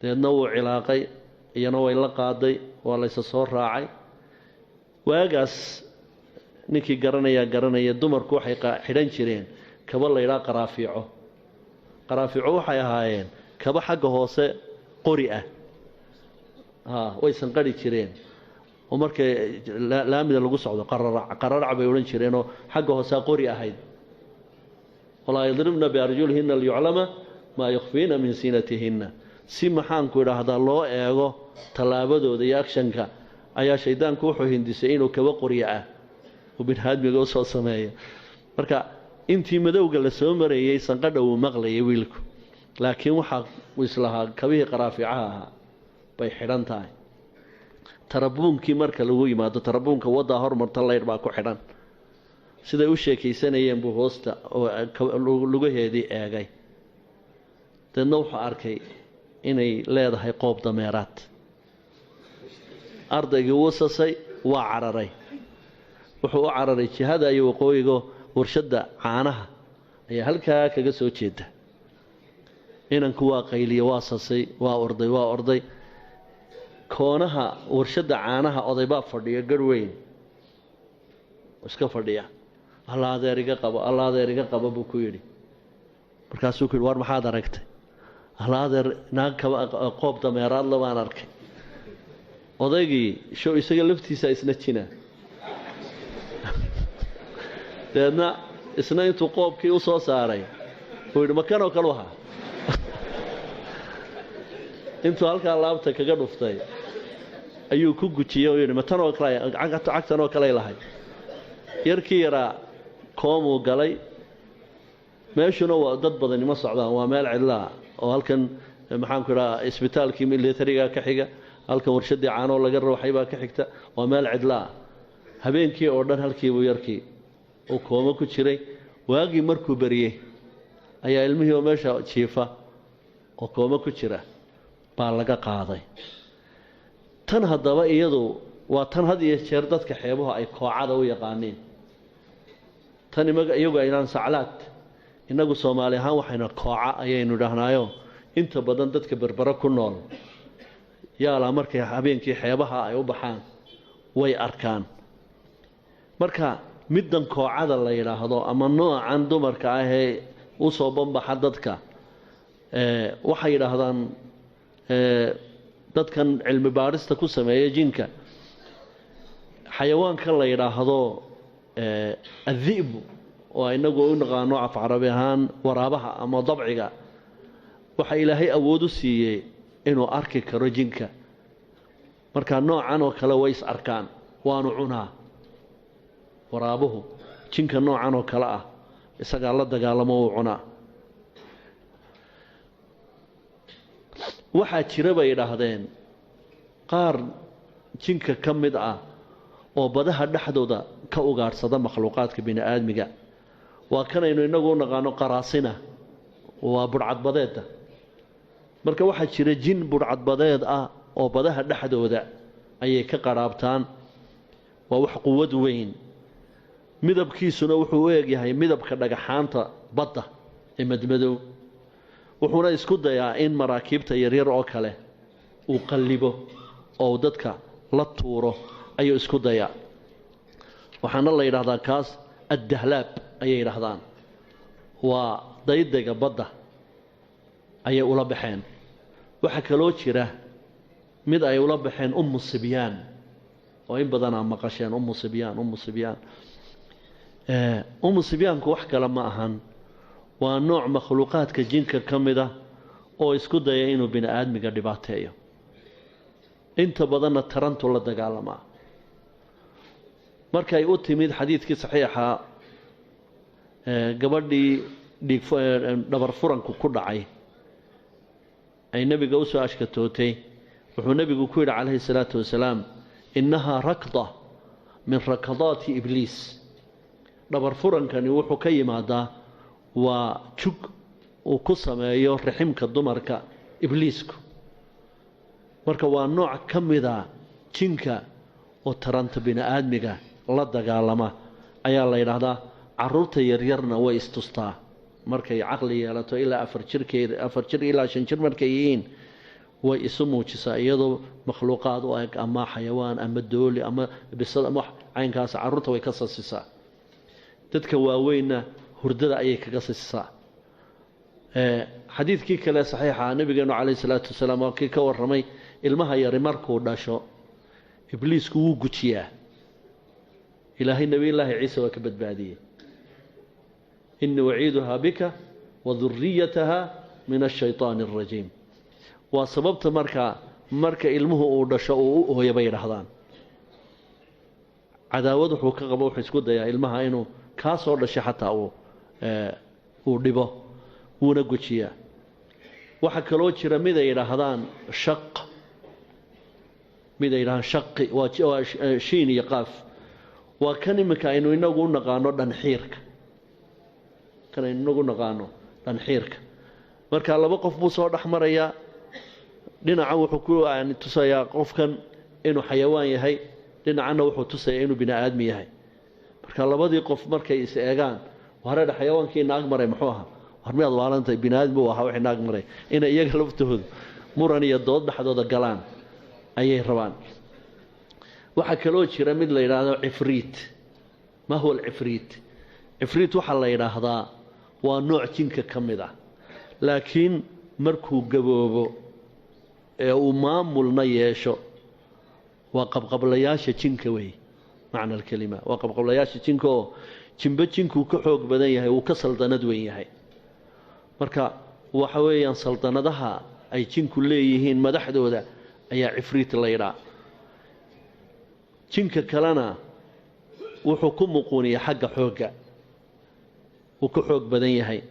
deedna wuu cilaaqay iyana way la qaaday waa laysa soo raacay waagaas ninkii garanaya dumarku waxay xidhan jireen kaba la yidhaha qaraafiico waxay ahaayeen kaba xagga hoose qori ah way sanqari jireen oo markay laamida lagu socdo qararac bay odhan jireenoo xagga hoosea qori ahayd walaa yadribna biarjulihinna liyuclama maa yukhfiina min siinatihinna si maxaanku idhaahdaa loo eego tallaabadooda iyo akshanka ayaa shaydaanku wuxuu hindisay inuu kaba qorya ah uu biniaadmiga u soo sameeyo marka intii madowga la soo marayey sanqadha wuu maqlayay wiilku laakiin waxaa uu islahaa kabihii qaraafiicaha ahaa bay xidhan tahay tarabuunkii marka lagu yimaado tarabuunka waddaa hormarta laydh baa ku xidhan siday u sheekaysanayeen buu hoosta lugaheedii eegay deedna wuxuu arkay inay leedahay qoob dameeraad ardaygii wuu sasay waa cararay wuxuu u cararay jihada iyo waqooyiga warshadda caanaha ayaa halkaa kaga soo jeeda inanku waa qayliye waa sasay waa orday koonaha warshadda caanaha odaybaa fadhiya garhweyn iska fadhiya alla adeer iga qabo buu ku yidhi markaasuu ku yidhi war maxaad aragtay alla adeer naag qoob dameeraadla baan arkay odaygii show isaga laftiisa isna jina deedna isna intuu qoobkii u soo saaray uu yidhi makanoo kalu ahaa intuu halkaa laabta kaga dhuftay ayuu ku gujiyey oo yidhi cagtanoo kaley lahay yarkii yaraa koomuu galay meeshuna waa dad badani ma socdaan waa meel cidlaa oo halkan maxaanku idhaha isbitaalkii militariga ka xiga halkan warshaddii caanoo laga rawxay baa ka xigta waa meel cidlaa habeenkii oo dhan halkiibuu yarkii uu koomo ku jiray waagii markuu beriyey ayaa ilmihii oo meesha jiifa oo koomo ku jira baa laga qaaday tan haddaba iyadu waa tan had iyo jeer dadka xeebuhu ay koocada u yaqaaniin tan iyagu aynaan saclaad innagu soomaali ahaan waxayna kooca ayaynu idhaahnaayo inta badan dadka berbere ku nool yaalaa markay habeenkii xeebaha ay u baxaan way arkaan marka middan koocada la yidhaahdo ama noocan dumarka ah ee u soo banbaxa dadka waxay yidhaahdaan dadkan cilmi baarista ku sameeya jinka xayawaanka la yidhaahdo addi'bu oo inagu u naqaano af carabi ahaan waraabaha ama dabciga waxa ilaahay awood u siiyey inuu arki karo jinka marka noocan oo kale way is arkaan waanu cunaa waraabuhu jinka noocan oo kale ah isaga la dagaalamo uu cunaa waxa jira bay yiraahdeen qaar jinka kamid ah oo badaha dhaxdooda ka ugaarsada makhluuqaadka bini'aadmiga waa kanaynu inagu naqaano qaraasina waa burcadbadeed marka waxa jira jin burcadbadeed ah oo badaha dhaxdooda ayay ka qaraabtaan waa wax quwad weyn midabkiisuna wuxuu u eegyahay midabka dhagaxaanta badda ee madmadow wuxuuna isku dayaa in maraakiibta yaryar oo kale uu qallibo oo dadka la tuuro ayuu isku dayaa waxaana la yiraahdaa kaas ad-dahlaab ayay yiraahdaan waa daydega badda ayay ula baxeen waxa kaloo jira mid ay ula baxeen sibyaan oo in badan aan maqasheen sibyaan sibyaanku wax kale ma ahan waa nooc makhluuqaadka jinka kamida oo isku daya inuu bini'aadmiga dhibaateeyo inta badanna tarantu la dagaalama markay u timid xadiidkii saxiixa gabadhii dhabar furanku ku dhacay ay nabiga u soo ashkatootay wuxuu nabigu ku yiri calayhi salaatu wasalaam innaha rakda min rakadaati ibliis dhabar furankani wuxuu ka yimaadaa waa jug uu ku sameeyo raximka dumarka ibliisku marka waa nooc kamida jinka oo taranta bini'aadmiga la dagaalama ayaa la yiraahdaa caruurta yaryarna way istustaa markay aqli yeelato ilaa 4 jir ilaa 5 jir markay yihiin way isu muujisaa iyadoo makhluuqaad oo eg ama xayawaan ama dooli ama bisad ama caynkaas caruurta way ka sasisaa dadka waaweyna hurdada ayay kaga sasisaa xadiidkii kale saxiixa nabigeenu calayhi salaatu wasalaam oo ka warramay ilmaha yar markuu dhasho ibliisku wuu gujiyaa ilaahay nabi ilaahi ciise waa ka badbaadiyay inni waciiduha bika wa dhurriyataha min ash-shaytaan ar-rajiim waa sababta marka ilmuhu uu dhasho uu ooyo bay yiraahdaan cadaawad wuxuu ka qabo wuxuu isku dayaa ilmaha inuu ka soo dhashay xataa uu dhibo wuuna gujiyaa waxa kaloo jira mid ay yiraahdaan shaq mid ay yiraahdaan shaqi waa shiin iyo qaaf waa kan imika aynu inagu naqaano dhanxiirka marka laba qof buu soo dhaxmaraya dhinaca wuxuu ku tusayaa qofkan inuu xayawaan yahay dhinacana wuxuu tusayaa inuu bini'aadmi yahay marka labadii qof markay is eegaan wareer xayawaankii naag maray muxuu ahaa warmiyaad waalantay bini'aadmi uu ahaa wixii naag maray in iyaga laftoodu muran iyo dood dhaxdooda galaan ayay rabaan waxa kaloo jira mid la yiraahdo ifriit ma huwa al-ifriit waxa la yiraahdaa waa nooc jinka kamid ah laakiin markuu gaboobo ee uu maamulna yeesho waa qabqablayaasha jinka way macna kalima waa qabqablayaasha jinka oo jinku ka xoog badan yahay uu ka saldanad weyn yahay marka waxa weeyaan saldanadaha ay jinku leeyihiin madaxdooda ayaa ifriit la yiraahdaa jinka kalena wuxuu ku muquuniyaa xagga xooga uu ka xoog badan yahay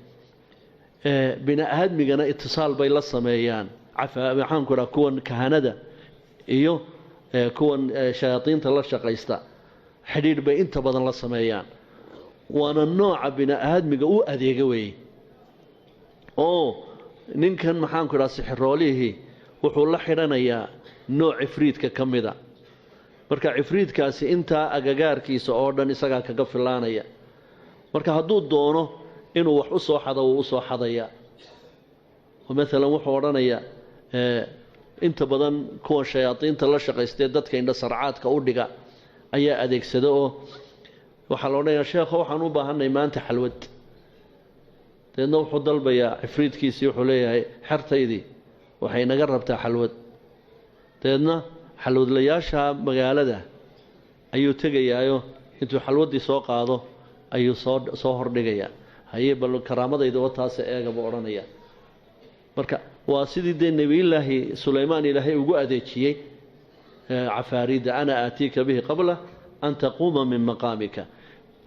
bini'aadmigana ittisaal bay la sameeyaan waxaan ku raraa kuwan kahanada iyo kuwan shayaatiinta la shaqaysta xidhiidh bay inta badan la sameeyaan waana nooca bini'aadmiga u adeega weeye oo ninkan maxaan ku raraa sixiroolihii wuxuu la xidhanayaa nooc ifriidka ka mida marka ifriidkaasi intaa agagaarkiisa oo dhan isagaa kaga filaanaya marka hadduu doono inuu wax u soo xado uu u soo xadaya oo mesela wuxuu odhanayaa inta badan kuwan shayaatiinta la shaqaystee dadka indha sarcaadka u dhiga ayaa adeegsada oo waxaa la odhanayaa sheekho waxaan u baahanay maanta xalwad deedna wuxuu dalbayaa ifriidkiisii wuxuu leeyahay xertaydii waxay naga rabtaa xalwad deedna xalwadlayaasha magaalada ayuu tegayaayo intuu xalwadii soo qaado ayuu soo hordhigayaa haye bal karaamadayda oo taas eega buu odhanayaa marka waa sidii de nabiyullaahi sulaymaan ilaahay ugu adeejiyay cafaarida ana aatiika bihi qabla an taquuma min maqaamika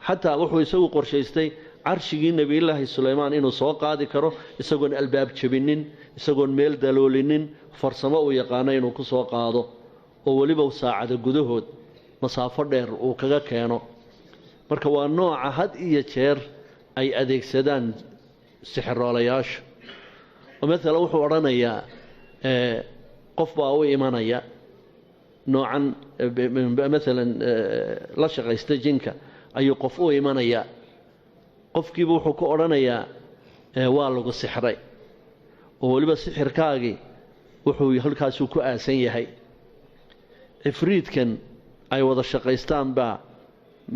xataa wuxuu isagu qorshaystay carshigii nabiyullaahi sulaymaan inuu soo qaadi karo isagoon albaab jabinin isagoon meel daloolinin farsamo uu yaqaano inuu ku soo qaado oo weliba saacada gudahood masaafo dheer uu kaga keeno marka waa nooca had iyo jeer ay adeegsadaan sixiroolayaashu oo mesela wuxuu odhanayaa qof baa u imanaya noocan maalan la shaqaysta jinka ayuu qof u imanayaa qofkiiba wuxuu ku odhanayaa waa lagu sixray oo weliba sixirkaagii wuxuu halkaasuu ku aasan yahay cifriidkan ay wada shaqaystaan baa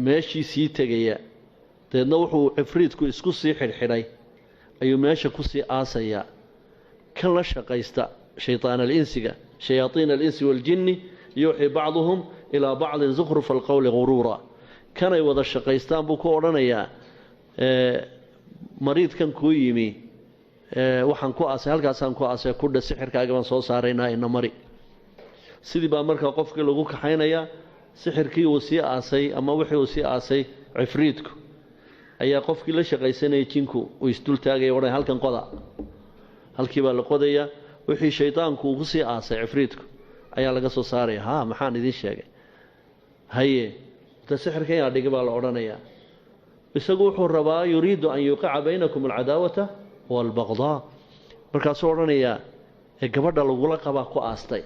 meeshii sii tegaya deedna wuxuu cifriidku isku sii xidhxidhay ayuu meesha ku sii aasayaa kan la shaqaysta shaytaan alinsiga shayaaiin alinsi waaljinni yuuxii bacduhum ilaa bacdin zukhrufa alqowli guruura kanay wada shaqaystaan buu ku odhanayaa mariidkan kuu yimi waxaan ku aasay halkaasaan ku aasay kudha sixirkaaga baan soo saaraynaa ina mari sidii baa markaa qofkii lagu kaxaynayaa sixirkii uu sii aasay ama wixii uu sii aasay cifriidku ayaa qofkii la shaqaysanayay jinku uu isdultaagaya odhan halkan qoda halkii baa la qodayaa wixii shaydaanku uu ku sii aasay cifriidku ayaa laga soo saaraya ha maxaan idiin sheegay haye ta sixirkan yaa dhigi baa la odhanayaa isagu wuxuu rabaa yuriidu an yuqica baynakum alcadaawata waalbaqdaa markaasuu odhanayaa gabadha lagula qabaa ku aastay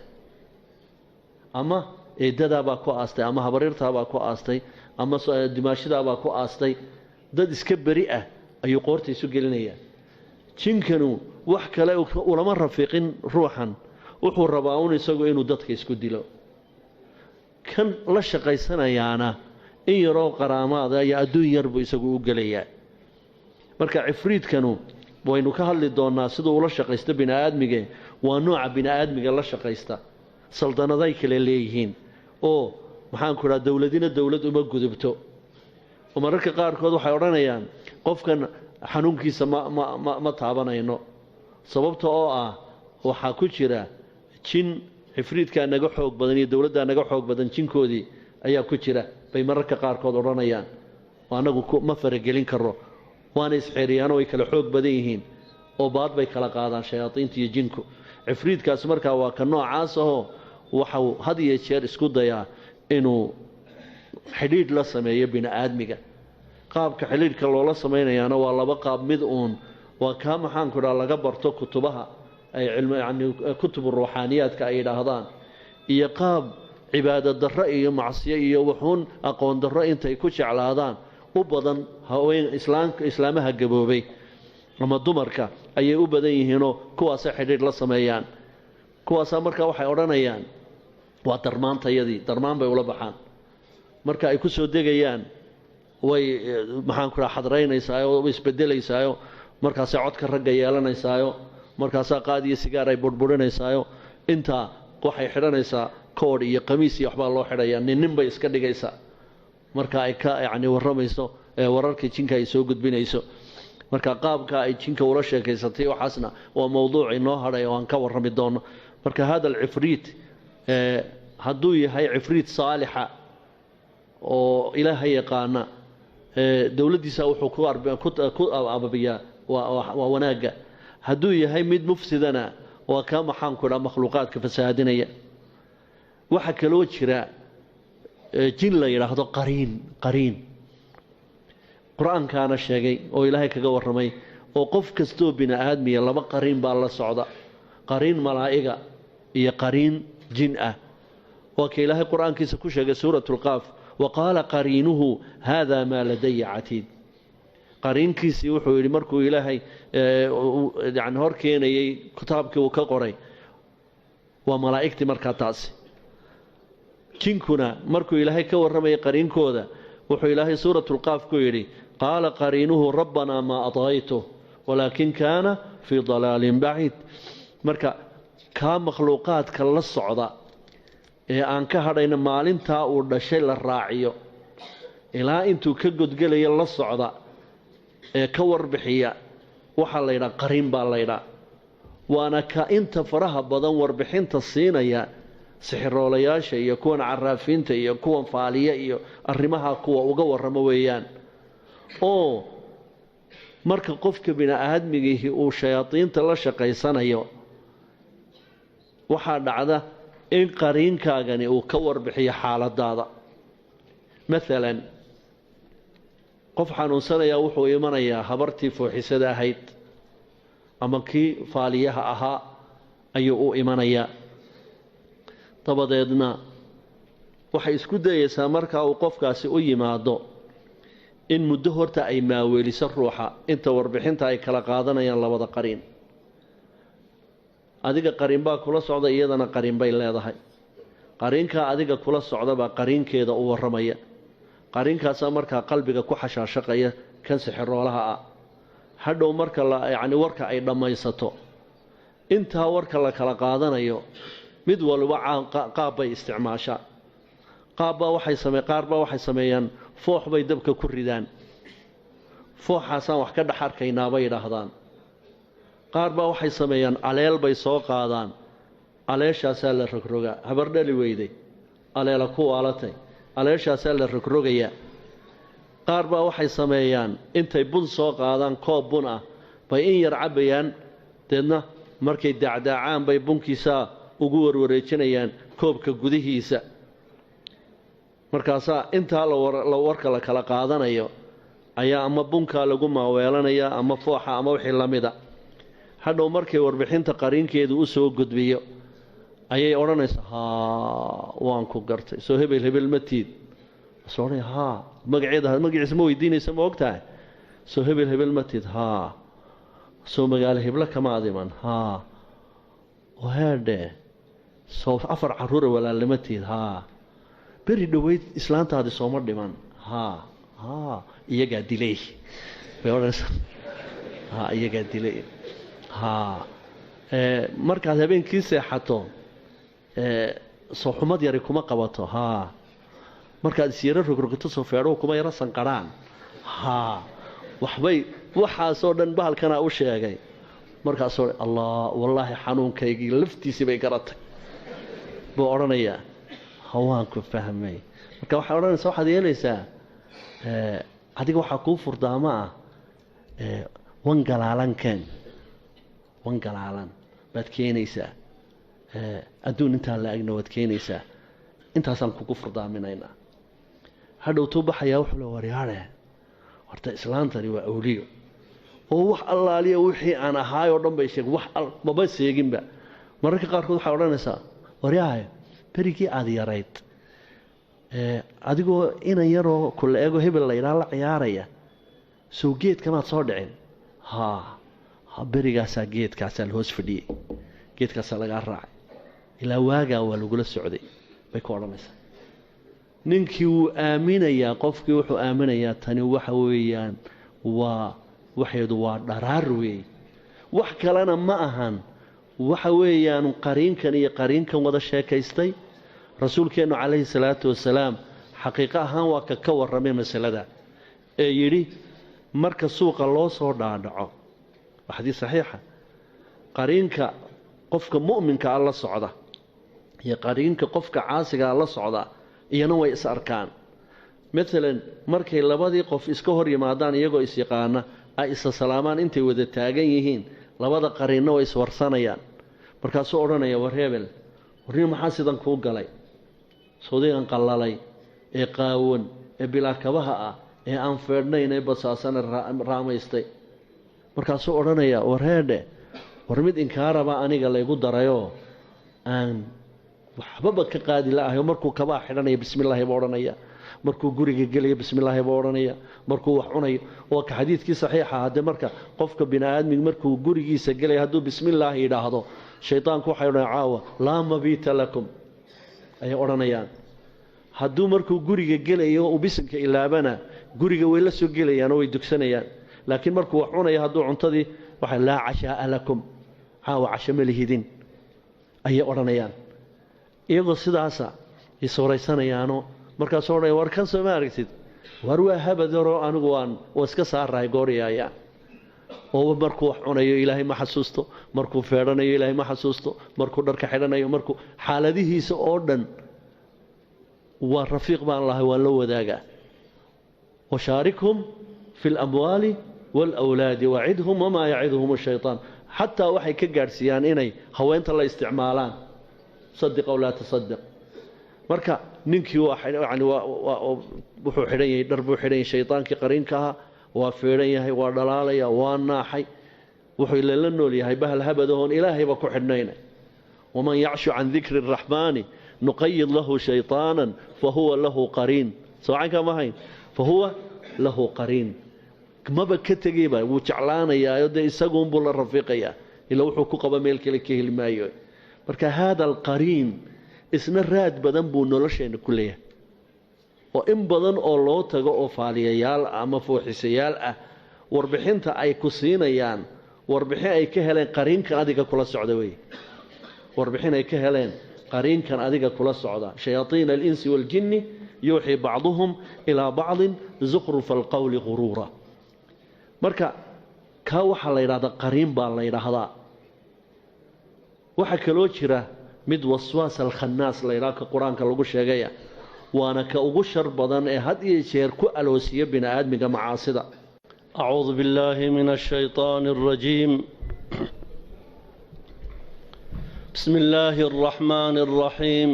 ama eedadaabaa ku aastay ama habaryartaabaa ku aastay ama dimaashidaabaa ku aastay dad iska beri ah ayuu qoorta isu gelinayaa jinkanu wax kale ulama rafiiqin ruuxan wuxuu rabaa un isagu inuu dadka isku dilo kan la shaqaysanayaana in yaroo qaraamaada iyo adduun yar buu isagu u gelayaa marka cifriidkanu waynu ka hadli doonnaa siduu ula shaqaysta bini'aadmige waa nooca bini'aadmiga la shaqaysta saldanaday kale leeyihiin oo maxaanku idhaha dowladina dowlad uma gudubto oo mararka qaarkood waxay odhanayaan qofkan xanuunkiisa ma taabanayno sababta oo ah waxaa ku jira jin cifriidkaa naga xoog badan iyo dowladdaa naga xoog badan jinkoodii ayaa ku jira bay mararka qaarkood odhanayaan oo annagu ma faragelin karo waana isxeeriyaano way kala xoog badan yihiin oo baad bay kala qaadaan shayaadiinta iyo jinku cifriidkaas markaa waa ka noocaas ahoo waxau had iyo jeer isku dayaa inuu xidhiidh la sameeyo bini'aadmiga qaabka xidhiidhka loola samaynayaana waa laba qaab mid uun waa kaa maxaanku idhaha laga barto kutubaha ay yani kutubu ruuxaaniyaadka ay yidhaahdaan iyo qaab cibaado darro iyo macsiyo iyo wuxuun aqoon darro intay ku jeclaadaan u badan haween islaamaha gaboobay ama dumarka ayay u badan yihiinoo kuwaasay xidhiidh la sameeyaan kuwaasaa markaa waxay odhanayaan waa darmaantayadii darmaan bay ula baxaan marka ay ku soo degayaan way maxaanku idhaha xadraynaysaayo way isbedelaysaayo markaasay codka ragga yeelanaysaayo markaasaa qaad iyo sigaar ay burburinaysaayo intaa waxay xidhanaysaa koodh iyo qamiis iyo waxbaa loo xidhayaa nin bay iska dhigaysaa marka ay ka yacni warramayso wararkii jinka ay soo gudbinayso marka qaabka ay jinka ula sheekaysatay waxaasna waa mowduuc inoo hadhay oo aan ka warrami doono marka hada alcifriit hadduu yahay cifriit saalixa oo ilaaha yaqaana dowladdiisa wuxuu ku ababiyaa waa wanaagga hadduu yahay mid mufsidana waa kaa maxaanku idhaha makhluuqaadka fasaahadinaya waxaa kaloo jira jin la yidhaahdo qariin qur-aankaana sheegay oo ilaahay kaga warramay oo qof kastoo bini'aadmiya laba qariin baa la socda qariin malaa'iga iyo qariin jin ah waa ka ilaahay qur-aankiisa ku sheegay suuratu lqaaf wa qaala qariinuhu haadaa maa ladaya catiid qariinkiisii wuxuu yidhi markuu ilaahay yani hor keenayey kitaabkii uu ka qoray waa malaa'igtii markaa taasi jinkuna markuu ilaahay ka warramayay qariinkooda wuxuu ilaahay suuratu lqaaf ku yidhi qaala qariinuhu rabbanaa maa adaytuh walaakin kaana fii dalaalin baciid marka kaa makhluuqaadka la socda ee aan ka hadhayna maalintaa uu dhashay la raaciyo ilaa intuu ka godgelayo la socda ee ka warbixiya waxaa la ydhaa qariin baa laydhaa waana ka inta faraha badan warbixinta siinaya sixiroolayaasha iyo kuwan caraafiinta iyo kuwan faaliya iyo arrimaha kuwa uga warramo weeyaan oo marka qofka bini'aadmigiihi uu shayaadiinta la shaqaysanayo waxaa dhacda in qariinkaagani uu ka warbixiyo xaaladaada maalan qof xanuunsanaya wuxuu imanayaa habartii fooxisada ahayd ama kii faaliyaha ahaa ayuu u imanayaa dabadeedna waxay isku dayaysaa markaa uu qofkaasi u yimaado in muddo horta ay maaweeliso ruuxa inta warbixinta ay kala qaadanayaan labada qariin adiga qariin baa kula socda iyadana qariin bay leedahay qariinkaa adiga kula socdabaa qariinkeeda u warramaya qariinkaasaa markaa qalbiga ku xashaashaqaya kan sixiroolaha ah hadhow marka yacni warka ay dhammaysato intaa warka la kala qaadanayo mid walba qaab bay isticmaashaa qaar baa waxay sameeyaan foox bay dabka ku ridaan fooxaasaan wax ka dhex arkaynaa bay yidhaahdaan qaar baa waxay sameeyaan aleel bay soo qaadaan aleeshaasaa la rogrogaa habar dhali weyday aleela ku waalatay aleeshaasaa la rogrogayaa qaar baa waxay sameeyaan intay bun soo qaadaan koob bun ah bay in yar cabbayaan deedna markay dacdaacaan bay bunkiisaa ugu warwareejinayaan koobka gudihiisa markaasaa intaa la warka la kala qaadanayo ayaa ama bunkaa lagu maaweelanayaa ama fooxa ama wixii la mida hadhow markay warbixinta qariinkeedu u soo gudbiyo ayay odhanaysaa haa waan ku gartay soo hebel ma tiid soo odhanaya haa magaciisa ma weydiinaysa ma ogtahay soo hebel ma tiid haa soo magaalo heblo kama adiman haa waheedhe soo 4 carruura walaalnima tiid haa beri dhoweyd islaantaadi sooma dhiman haa iyagaa dilay bay odhanaysaa haa iyagaa dilay haa markaad habeenkii seexato soo xumad yari kuma qabato haa markaad isyaro rogrogato soo feedhuhu kuma yaro sanqarhaan haa waxaasoo dhan bahalkanaa u sheegay markaasoo allah wallaahi xanuunkaygii laftiisii bay garatay buu odhanayaa hawaan ku fahmay marka waxaad odhanaysaa waxaad yeelaysaa adiga waxaa kuu furdaamo ah wan galaalan baad keenaysaa adduun intaan la agna waad keenaysaa intaasaan kugu furdaaminaynaa hadhow tuu baxayaa wuxuu le waryaadhe horta islaantani waa awliyo oo wax allaaliya wixii aan ahaayoo dhan bay sheeg maba seeginba mararka qaarkood waxaad odhanaysaa waryaahe berigii aada yarayd adigoo inan yaroo kula eego hebel laydhaa la ciyaaraya sow geedkamaad soo dhicin berigaasaa geedkaasaa la hoos fadhiyey geedkaasaa lagaa raacay ilaa waagaa waa lagula socday bay ku odhanaysaa ninkii wuu aaminayaa qofkii wuxuu aaminayaa tani waxa weeyaan waxeedu waa dharaar weey wax kalena ma ahan waxa weeyaan qariinkan iyo qariinkan wada sheekaystay rasuulkeennu calayhi salaatu wasalaam xaqiiqo ahaan waa ka warramay masalada ee yidhi marka suuqa loo soo dhaadhaco waa xadiis saxiixa qariinka qofka mu'minka ah la socda iyo qariinka qofka caasiga ah la socda iyana way is arkaan maalan markay labadii qof iska hor yimaadaan iyagoo isyaqaana ay isa salaamaan intay wada taagan yihiin labada qariinna way iswarsanayaan markaasuu odhanaya war hebel warnin maxaa sidan kuu galay sawdigan qallalay ee qaawan ee bilaa kabaha ah ee aan feedhnayn ee basaasana raamaystay markaasuu odhanaya war heedhe war mid inkaaraba aniga laygu darayoo aan waxbaba ka qaadi la'ahayo markuu kabaa xidhanaya bismillaahi buu odhanaya markuu guriga gelaya bismillaahi buu odhanaya markuu wax cunayo waa ka xadiidkii saxiixa haddee marka qofka bini'aadmiga markuu gurigiisa gelaya hadduu bismillaahi yidhaahdo shaydaanku waxay odhanaya caawa laa mabiita lakum ayay odhanayaan hadduu markuu guriga gelayo uu bisinka ilaabana guriga way la soo gelayaanoo way dugsanayaan laakiin markuu wax cunaya hadduu cuntadii waxay laa cashaaa lakum caawa casho ma lihidin ayay odhanayaan iyagoo sidaasa iswaraysanayaano markaasuu odhanaya war kan soo ma aragtid war waa habadaroo anigu waan iska saarahay gooryaaya oo markuu wax cunayo ilaahay ma xasuusto, markuu feedhanayo ilaahay ma xasuusto, markuu dharka xidhanayo, markuu xaaladihiisa oo dhan waa rafiiq baan lahay, waa la wadaagaa. washaarikhum fi lamwaali waalawlaadi wacidhum wamaa yacidhum ashaytaan. xataa waxay ka gaadhsiiyaan inay haweenta la isticmaalaan, sadiq aw laa tasadiq. marka ninkii wuxuu xidhan yahay dhar buu xidhan yahay, shaydaankii qariinka ahaa waa feedhan yahay, waa dhalaalaya, waa naaxay, wuxuu la nool yahay bahal habadahoon ilaahayba ku xidhnayna. waman yacshu can dikri araxmaani nuqayid lahu shayطaanan fahuwa lahu qariin. soocankaa ma hayn, fahuwa lahu qariin. maba ka tegayba, wuu jeclaanayaa, dee isaguunbuu la rafiiqayaa, ilaa wuxuu ku qaba meel kale ka heli maayo. marka haada alqariin isna raad badan buu nolosheenna ku leeyahay, oo in badan oo loo tago oo faaliyayaal ama fooxisayaal ah, warbixinta ay ku siinayaan warbixin ay ka heleen qariinkan adiga kula socda wey. warbixin ay ka heleen qariinkan adiga kula socda. shayaaiin alinsi waaljinni yuuxii bacduhum ilaa bacdin zukhrufa alqowli guruura. marka kaa waxaa la yidhahdaa qariin baa la yidhaahdaa. waxaa kaloo jira mid waswaas alkhannaas la yidhaha, ka qur-aanka lagu sheegaya, waana ka ugu shar badan ee had iyo jeer ku aloosiya bini aadmiga macaasida. acuudu billaahi min ashaytaani alrajiim. bismi illaahi alraxmaani alraxiim.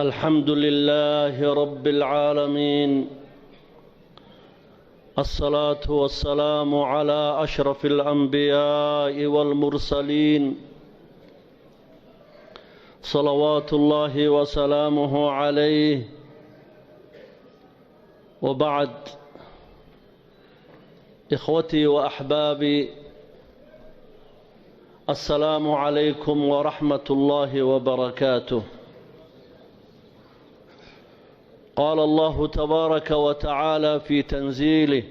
alxamdu lilaahi rabbi alcaalamiin. الصلاة والسلام على أشرف الأنبياء والمرسلين صلوات الله وسلامه عليه. وبعد، إخوتي وأحبابي، السلام عليكم ورحمة الله وبركاته. قال الله تبارك وتعالى في تنزيله: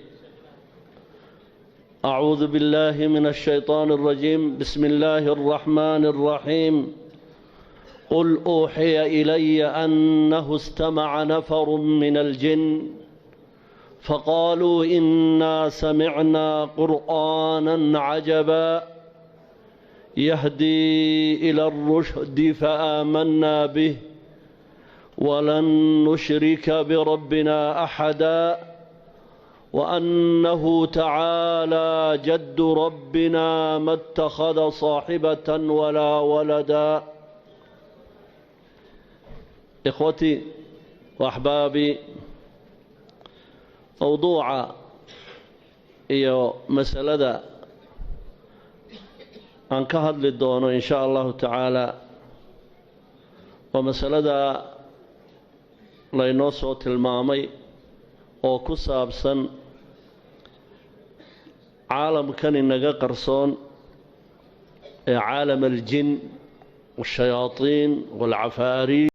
أعوذ بالله من الشيطان الرجيم، بسم الله الرحمن الرحيم. قل أوحي إلي أنه استمع نفر من الجن فقالوا إنا سمعنا قرآنا عجبا يهدي إلى الرشد فآمنا به ولن نشرك بربنا أحدا وأنه تعالى جد ربنا ما اتخذ صاحبة ولا ولدا. إخوتي وأحبابي، موضوع مسألة aan ka hadli doono in sha allahu tacaala waa masalada laynoo soo tilmaamay oo ku saabsan caalamkan inaga qarsoon ee caalam aljin waashayaatiin waalcafaariin